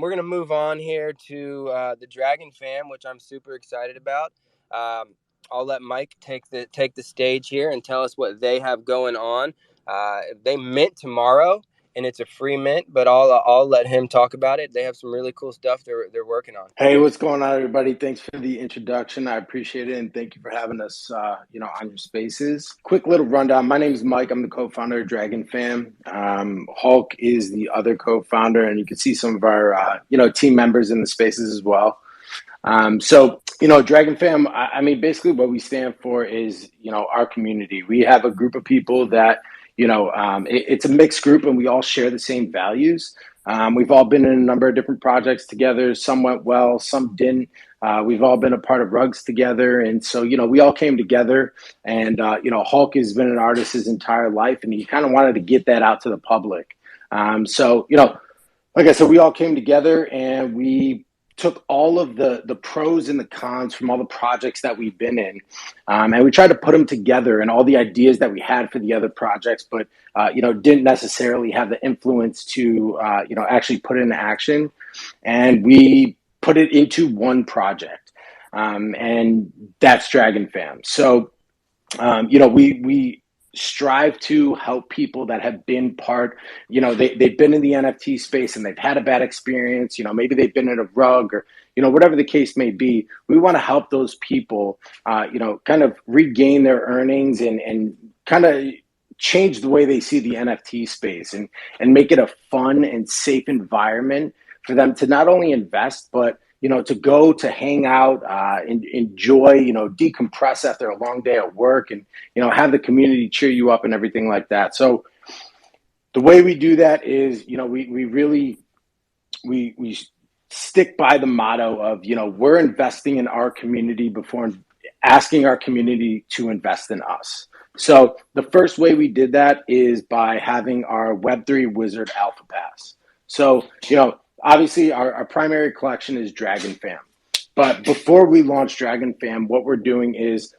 we're gonna move on here to the Dragon Fam, which I'm super excited about. I'll let Mike take the stage here and tell us what they have going on. They mint tomorrow, and it's a free mint, but I'll let him talk about it. They have some really cool stuff they're working on. Hey, what's going on, everybody? Thanks for the introduction. I appreciate it, and thank you for having us, on your spaces. Quick little rundown. My name is Mike. I'm the co-founder of Dragon Fam. Hulk is the other co-founder, and you can see some of our, team members in the spaces as well. Dragon Fam, I mean, basically what we stand for is, our community. We have a group of people that, it's a mixed group, and we all share the same values. We've all been in a number of different projects together. Some went well, some didn't. We've all been a part of Rugs together. And so, we all came together, and, Hulk has been an artist his entire life, and he kind of wanted to get that out to the public. Like I said, we all came together and we took all of the pros and the cons from all the projects that we've been in, and we tried to put them together and all the ideas that we had for the other projects, but didn't necessarily have the influence to actually put it into action, and we put it into one project, and that's Dragon Fam. So we strive to help people that have been part, they've been in the NFT space and they've had a bad experience, maybe they've been in a rug or, whatever the case may be. We want to help those people, kind of regain their earnings and kind of change the way they see the NFT space and make it a fun and safe environment for them to not only invest, but to go to hang out, enjoy, decompress after a long day at work and, have the community cheer you up and everything like that. So the way we do that is, we stick by the motto of, we're investing in our community before asking our community to invest in us. So the first way we did that is by having our Web3 Wizard Alpha Pass. So, obviously, our primary collection is Dragon Fam. But before we launch Dragon Fam, what we're doing is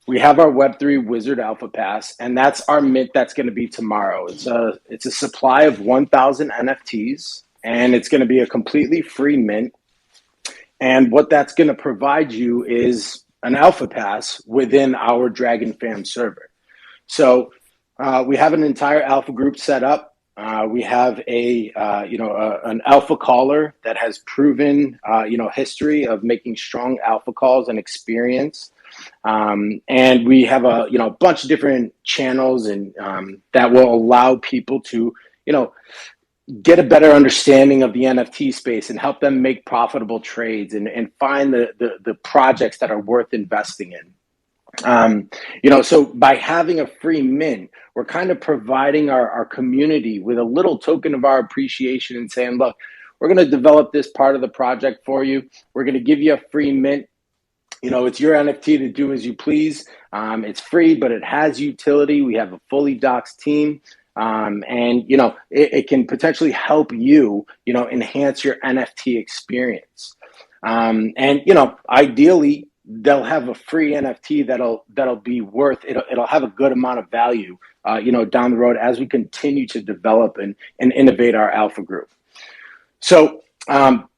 we have our Web3 Wizard Alpha Pass, and that's our mint that's going to be tomorrow. It's a supply of 1,000 NFTs, and it's going to be a completely free mint. And what that's going to provide you is an Alpha Pass within our Dragon Fam server. So we have an entire alpha group set up. We have an alpha caller that has proven, history of making strong alpha calls and experience. And we have a bunch of different channels and that will allow people to, get a better understanding of the NFT space and help them make profitable trades and find the projects that are worth investing in. So by having a free mint, we're kind of providing our community with a little token of our appreciation and saying, look, we're going to develop this part of the project for you. We're going to give you a free mint. It's your NFT to do as you please. It's free, but it has utility. We have a fully doxed team. And it can potentially help you, enhance your NFT experience. Ideally, they'll have a free NFT that'll be worth it. It'll have a good amount of value, down the road as we continue to develop and innovate our alpha group. So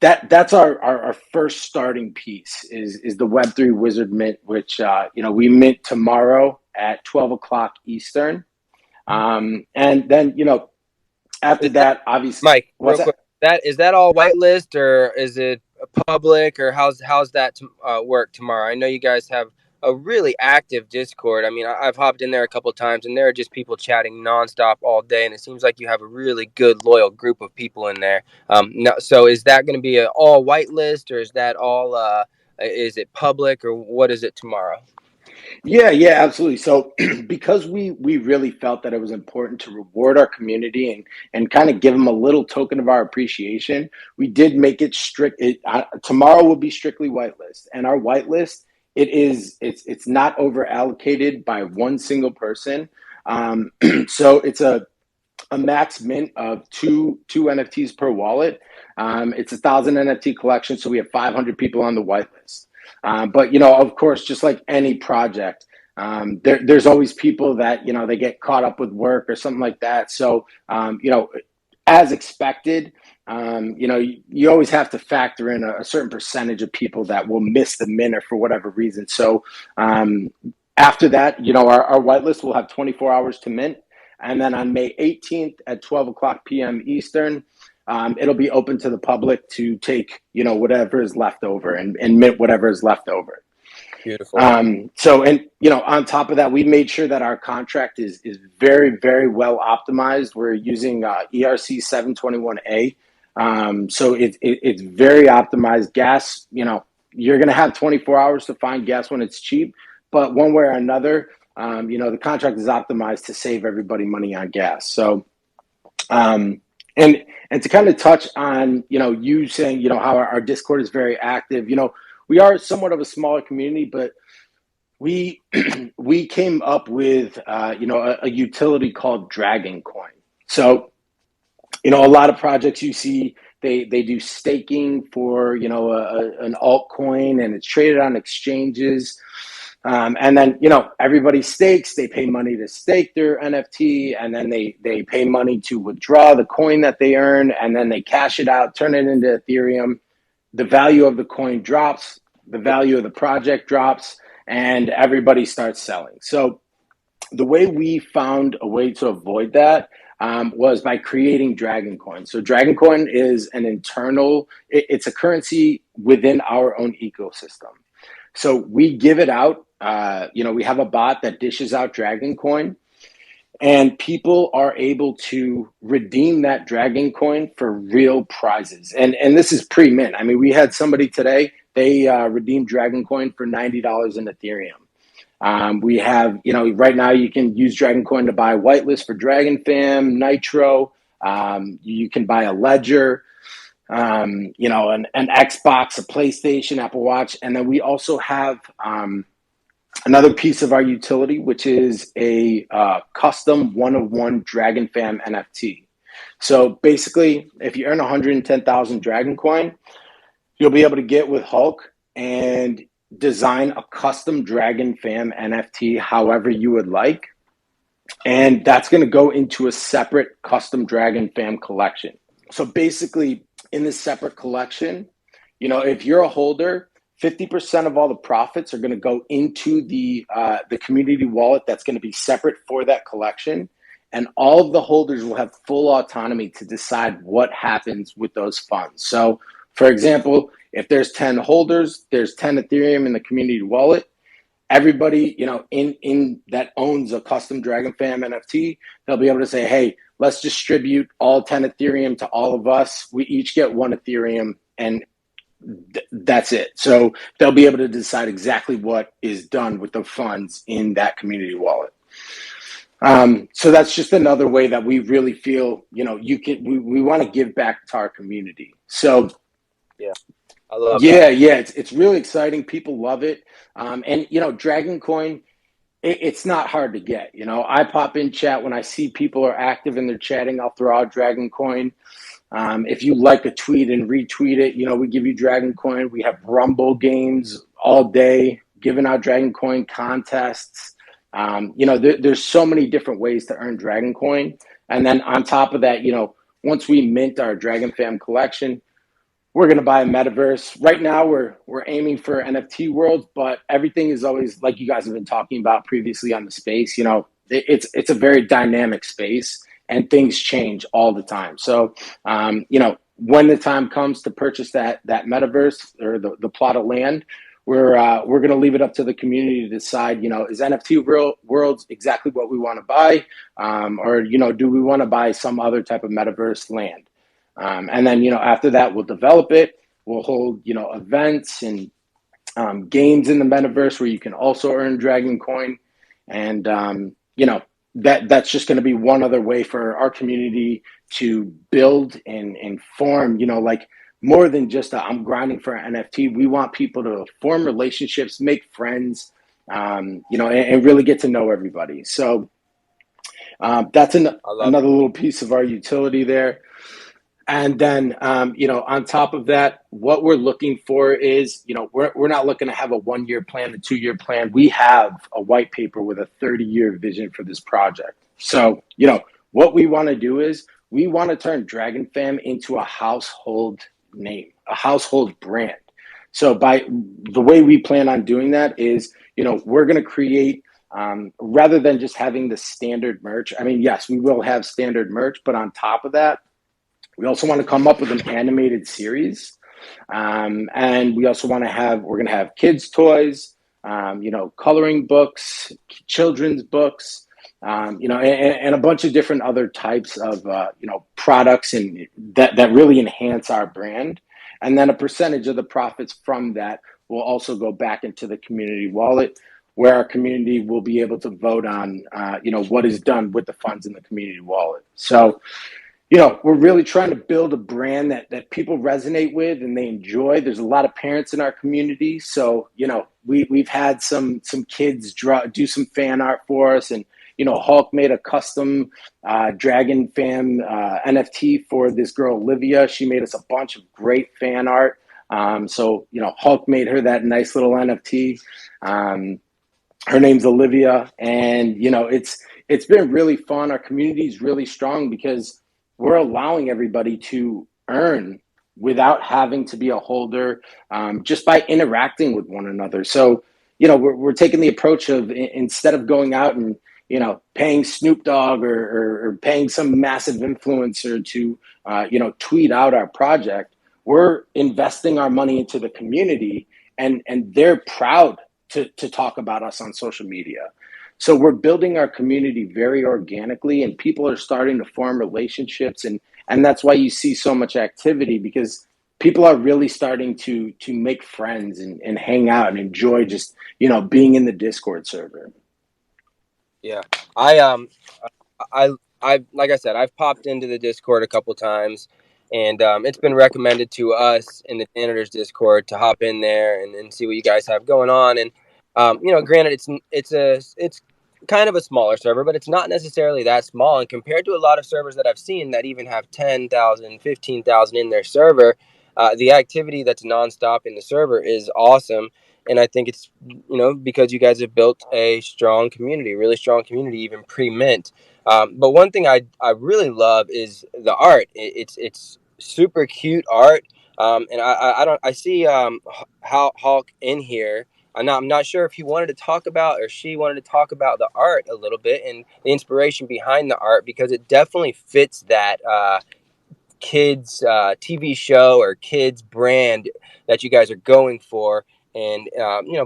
that's our first starting piece is the Web3 Wizard Mint, which we mint tomorrow at 12 o'clock Eastern. And then after that, obviously, Mike, real quick, is that all whitelist or is it public, or how's that work tomorrow? I know you guys have a really active Discord. I mean, I've hopped in there a couple of times, and there are just people chatting nonstop all day, and it seems like you have a really good, loyal group of people in there. So is that going to be an all whitelist, or is that all? Is it public, or what is it tomorrow? Yeah, absolutely. So because we really felt that it was important to reward our community and kind of give them a little token of our appreciation, we did make it strict. Tomorrow will be strictly whitelist, and our whitelist, it's not over allocated by one single person. So it's a max mint of two NFTs per wallet. It's 1,000 NFT collection, so we have 500 people on the whitelist. But of course, just like any project, there's always people that they get caught up with work or something like that. So as expected. You always have to factor in a certain percentage of people that will miss the minute for whatever reason. So after that, our whitelist will have 24 hours to mint. And then on May 18th at 12 o'clock p.m. Eastern, it'll be open to the public to take, whatever is left over and mint whatever is left over. Beautiful. On top of that, we made sure that our contract is very, very well optimized. We're using ERC 721A. So it's very optimized. Gas, you're going to have 24 hours to find gas when it's cheap, but one way or another, the contract is optimized to save everybody money on gas. So, and to kind of touch on, you saying, how our Discord is very active, we are somewhat of a smaller community, but we came up with a utility called Dragon Coin. So a lot of projects you see they do staking for an altcoin, and it's traded on exchanges. And then everybody stakes. They pay money to stake their NFT, and then they pay money to withdraw the coin that they earn, and then they cash it out, turn it into Ethereum. The value of the coin drops, the value of the project drops, and everybody starts selling. So the way we found a way to avoid that was by creating Dragon Coin. So Dragon Coin is an internal, it's a currency within our own ecosystem. So we give it out. We have a bot that dishes out Dragon Coin, and people are able to redeem that Dragon Coin for real prizes. And this is pre-mint. I mean, we had somebody today, they redeemed Dragon Coin for $90 in Ethereum. We have, right now you can use Dragon Coin to buy whitelist for Dragon Fam, Nitro. You can buy a Ledger, an Xbox, a PlayStation, Apple Watch. And then we also have another piece of our utility, which is a custom one-of-one Dragon Fam NFT. So basically, if you earn 110,000 Dragon Coin, you'll be able to get with Hulk and design a custom Dragon Fam NFT however you would like. And that's going to go into a separate custom Dragon Fam collection. So basically, in this separate collection, if you're a holder, 50% of all the profits are going to go into the community wallet that's going to be separate for that collection. And all of the holders will have full autonomy to decide what happens with those funds. So, for example, if there's 10 holders, there's 10 Ethereum in the community wallet. Everybody, in that owns a custom Dragon Fam NFT, they'll be able to say, hey, let's distribute all 10 Ethereum to all of us. We each get 1 Ethereum, and that's it. So they'll be able to decide exactly what is done with the funds in that community wallet. So that's just another way that we really feel, we want to give back to our community. So yeah, I love that. Yeah, it's really exciting. People love it. And Dragon Coin, it's not hard to get. I pop in chat when I see people are active and they're chatting. I'll throw out Dragon Coin. If you like a tweet and retweet it, we give you Dragon Coin. We have Rumble games all day, giving out Dragon Coin contests. There's so many different ways to earn Dragon Coin. And then on top of that, once we mint our Dragon Fam collection, we're going to buy a metaverse. Right now, we're aiming for NFT worlds, but everything is always, like you guys have been talking about previously on the space, it's a very dynamic space, and things change all the time. So, when the time comes to purchase that metaverse or the plot of land, we're going to leave it up to the community to decide, is NFT worlds exactly what we want to buy? Or, do we want to buy some other type of metaverse land? And then, after that, we'll develop it. We'll hold, events and games in the metaverse where you can also earn Dragon Coin. And, that's just going to be one other way for our community to build and form, more than just I'm grinding for an NFT. We want people to form relationships, make friends, and really get to know everybody. So that's another little piece of our utility there. And then, on top of that, what we're looking for is, we're not looking to have a 1-year plan, a 2-year plan. We have a white paper with a 30-year vision for this project. So, what we want to do is we want to turn Dragon Fam into a household name, a household brand. So by the way we plan on doing that is, we're going to create, rather than just having the standard merch. I mean, yes, we will have standard merch, but on top of that, we also want to come up with an animated series. And we also want to we're going to have kids' toys, coloring books, children's books, and a bunch of different other types of, products and that really enhance our brand. And then a percentage of the profits from that will also go back into the community wallet, where our community will be able to vote on, what is done with the funds in the community wallet. So, we're really trying to build a brand that people resonate with and they enjoy. There's a lot of parents in our community. So, we've had some kids do some fan art for us. And, Hulk made a custom Dragon Fam NFT for this girl, Olivia. She made us a bunch of great fan art. So, Hulk made her that nice little NFT. Her name's Olivia. And, it's been really fun. Our community is really strong because we're allowing everybody to earn without having to be a holder, just by interacting with one another. So, we're taking the approach of, instead of going out and, paying Snoop Dogg or paying some massive influencer to, tweet out our project, we're investing our money into the community, and they're proud to talk about us on social media. So we're building our community very organically, and people are starting to form relationships, and that's why you see so much activity, because people are really starting to make friends and hang out and enjoy just, being in the Discord server. Yeah, I like I said, I've popped into the Discord a couple times, and it's been recommended to us in the Janitors Discord to hop in there and see what you guys have going on. And granted, it's kind of a smaller server, but it's not necessarily that small. And compared to a lot of servers that I've seen that even have 10,000, 15,000 in their server, the activity that's nonstop in the server is awesome. And I think it's because you guys have built a strong community, really strong community, even pre-mint. But one thing I really love is the art. It's super cute art, and I see Hulk in here. I'm not sure if he wanted to talk about, or she wanted to talk about the art a little bit and the inspiration behind the art, because it definitely fits that kids TV show or kids brand that you guys are going for. And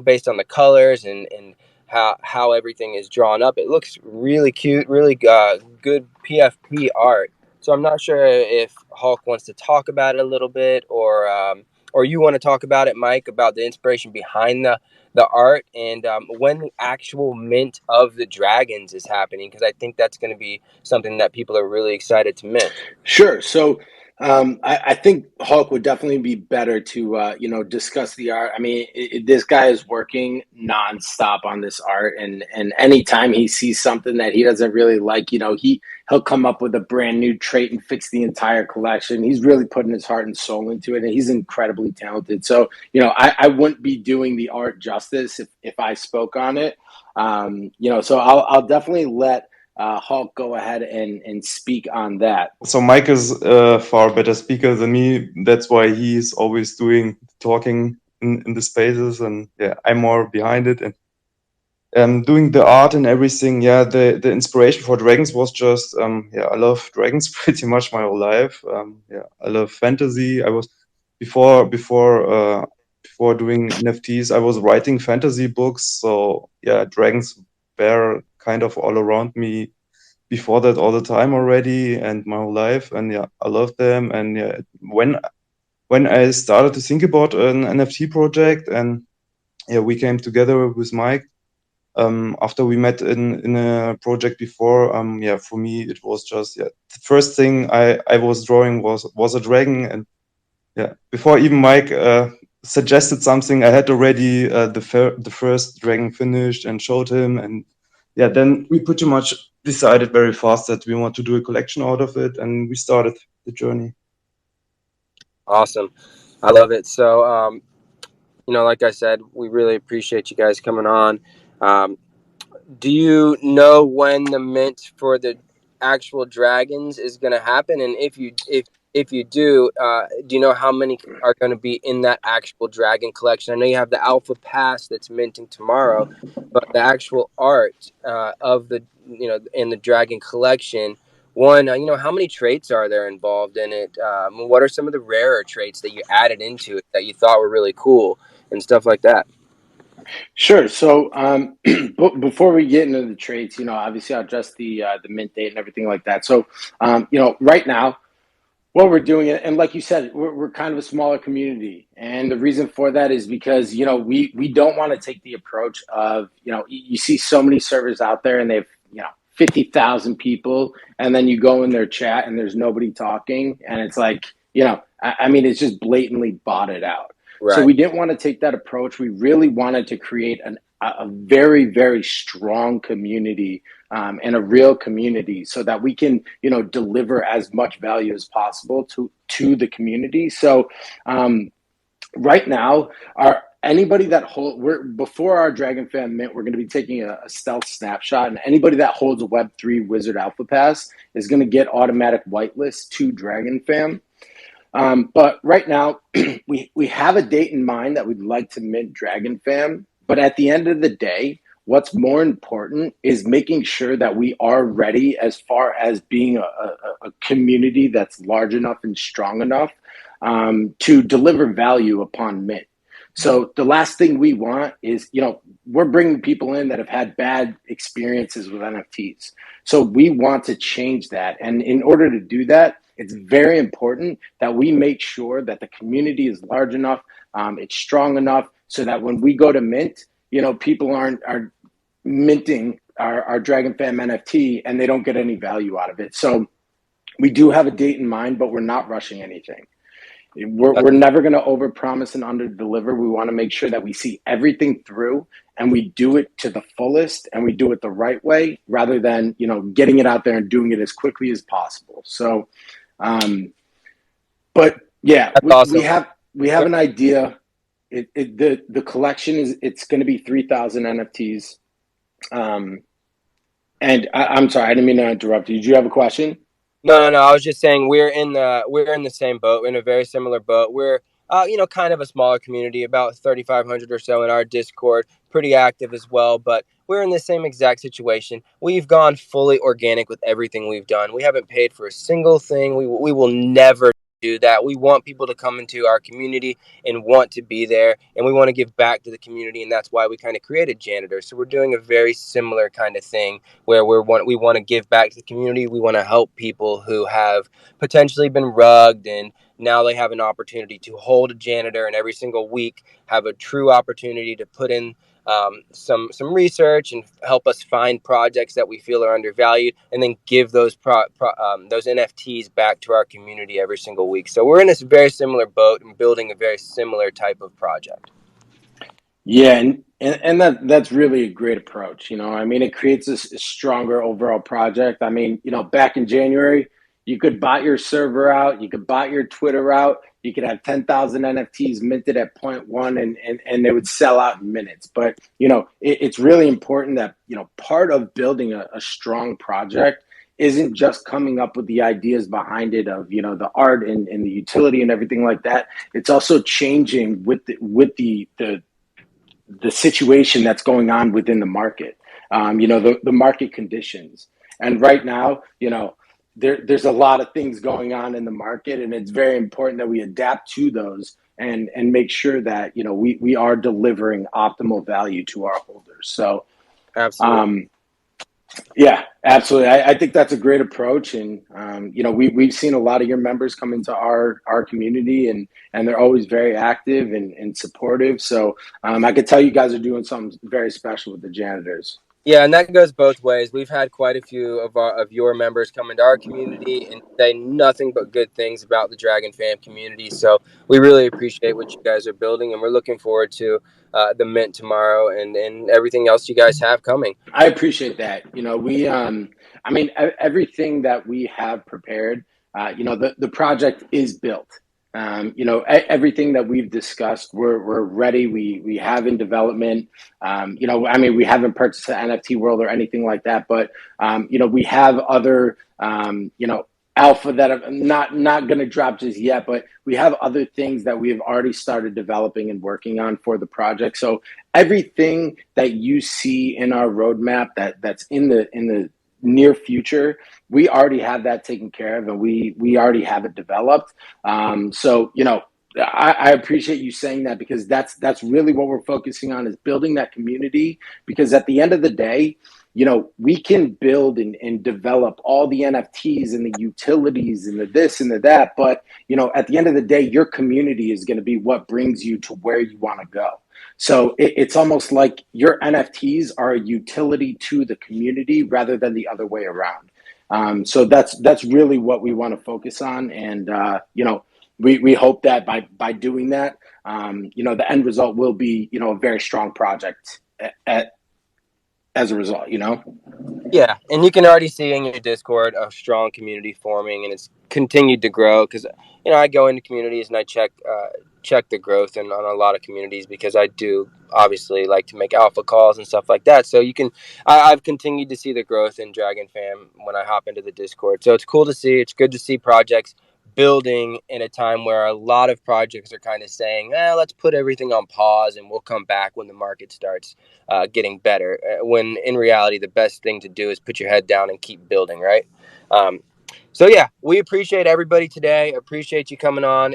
based on the colors and how everything is drawn up, it looks really cute, really good PFP art. So I'm not sure if Hulk wants to talk about it a little bit, or you want to talk about it, Mike, about the inspiration behind the art, and when the actual mint of the dragons is happening, because I think that's going to be something that people are really excited to mint. Sure. So I think Hulk would definitely be better to discuss the art. I mean, this guy is working nonstop on this art, and anytime he sees something that he doesn't really like, he'll come up with a brand new trait and fix the entire collection. He's really putting his heart and soul into it, and he's incredibly talented. So I wouldn't be doing the art justice if I spoke on it. So I'll definitely let Hulk go ahead and speak on that. So Mike is a far better speaker than me. That's why he's always doing talking in the spaces, and yeah, I'm more behind it and doing the art and everything. Yeah, the inspiration for dragons was just I love dragons pretty much my whole life. I love fantasy. I was before doing NFTs, I was writing fantasy books. So yeah, dragons were kind of all around me before that all the time already and my whole life, and yeah, I love them. And yeah, when I started to think about an NFT project, and yeah, we came together with Mike after we met in a project before. For me it was just the first thing I was drawing was a dragon, and yeah, before even Mike suggested something, I had already the first dragon finished and showed him, and yeah, then we pretty much decided very fast that we want to do a collection out of it, and we started the journey. Awesome. I love it. So, like I said, we really appreciate you guys coming on. Do you know when the mint for the actual dragons is going to happen? And if you do you know how many are going to be in that actual dragon collection? I know you have the alpha pass that's minting tomorrow, but the actual art of the, you know, in the dragon collection, one, you know, how many traits are there involved in it? What are some of the rarer traits that you added into it that you thought were really cool and stuff like that? Sure. So before we get into the traits, you know, obviously I'll address the mint date and everything like that. So you know, right now, what we're doing, and like you said, we're kind of a smaller community, and the reason for that is because, you know, we don't want to take the approach of, you know, you see so many servers out there and they've, you know, 50,000 people, and then you go in their chat and there's nobody talking, and it's like, you know, I mean, it's just blatantly botted out. So Right. we didn't want to take that approach. We really wanted to create a very, very strong community, and a real community, so that we can, you know, deliver as much value as possible to the community. So right now, anybody that before our Dragon Fam Mint, we're going to be taking a stealth snapshot, and anybody that holds a Web3 Wizard Alpha Pass is going to get automatic whitelist to Dragon Fam. But right now, we have a date in mind that we'd like to mint Dragon Fam. But at the end of the day, what's more important is making sure that we are ready as far as being a community that's large enough and strong enough to deliver value upon mint. So the last thing we want is, you know, we're bringing people in that have had bad experiences with NFTs. So we want to change that. And in order to do that, it's very important that we make sure that the community is large enough, it's strong enough, so that when we go to mint, you know, people are minting our Dragon Fam NFT and they don't get any value out of it. So we do have a date in mind, but we're not rushing anything. We're never going to overpromise and underdeliver. We want to make sure that we see everything through and we do it to the fullest and we do it the right way, rather than, you know, getting it out there and doing it as quickly as possible. So, but yeah, That's we awesome. have an idea. The collection it's going to be 3,000 NFTs. And I'm sorry, I didn't mean to interrupt you. Did you have a question? No. I was just saying we're in the same boat. We're in a very similar boat. We're you know, kind of a smaller community, about 3,500 or so in our Discord, pretty active as well. But we're in the same exact situation. We've gone fully organic with everything we've done. We haven't paid for a single thing. We will never do that. We want people to come into our community and want to be there, and we want to give back to the community, and that's why we kind of created Janitors. So we're doing a very similar kind of thing where we want to give back to the community. We want to help people who have potentially been rugged, and now they have an opportunity to hold a janitor, and every single week have a true opportunity to put in some research and help us find projects that we feel are undervalued, and then give those those NFTs back to our community every single week. So we're in this very similar boat and building a very similar type of project. Yeah, and that's really a great approach. You know, I mean, it creates a stronger overall project. I mean, you know, back in January, you could bot your server out, you could bot your Twitter out, you could have 10,000 NFTs minted at point one, and they would sell out in minutes. But, you know, it's really important that, you know, part of building a strong project isn't just coming up with the ideas behind it of, you know, the art and the utility and everything like that. It's also changing with the situation that's going on within the market, you know, the market conditions. And right now, you know, there's a lot of things going on in the market, and it's very important that we adapt to those and make sure that, you know, we are delivering optimal value to our holders. So, Absolutely. yeah, absolutely. I think that's a great approach, and you know, we've seen a lot of your members come into our community, and they're always very active and supportive. So I could tell you guys are doing something very special with the janitors. Yeah, and that goes both ways. We've had quite a few of your members come into our community and say nothing but good things about the Dragon Fam community. So we really appreciate what you guys are building, and we're looking forward to the mint tomorrow and everything else you guys have coming. I appreciate that. You know, I mean, everything that we have prepared, you know, the project is built. You know, everything that we've discussed, we're ready. We have in development. You know, I mean, we haven't purchased an NFT world or anything like that, but you know, we have other you know, alpha that I'm not going to drop just yet, but we have other things that we have already started developing and working on for the project. So everything that you see in our roadmap that's in the near future, we already have that taken care of, and we already have it developed. So you know, I appreciate you saying that, because that's really what we're focusing on, is building that community. Because at the end of the day, you know, we can build and develop all the NFTs and the utilities and the this and the that, but you know, at the end of the day, your community is going to be what brings you to where you want to go. So it's almost like your NFTs are a utility to the community rather than the other way around. So that's really what we want to focus on, and you know, we hope that by doing that, you know, the end result will be, you know, a very strong project as a result, you know? Yeah, and you can already see in your Discord a strong community forming, and it's continued to grow. Because you know, I go into communities and I check the growth on a lot of communities, because I do obviously like to make alpha calls and stuff like that. So you can, I've continued to see the growth in Dragon Fam when I hop into the Discord. So it's cool to see. It's good to see projects building in a time where a lot of projects are kind of saying, let's put everything on pause and we'll come back when the market starts getting better. When in reality, the best thing to do is put your head down and keep building, right? So yeah, we appreciate everybody today. Appreciate you coming on.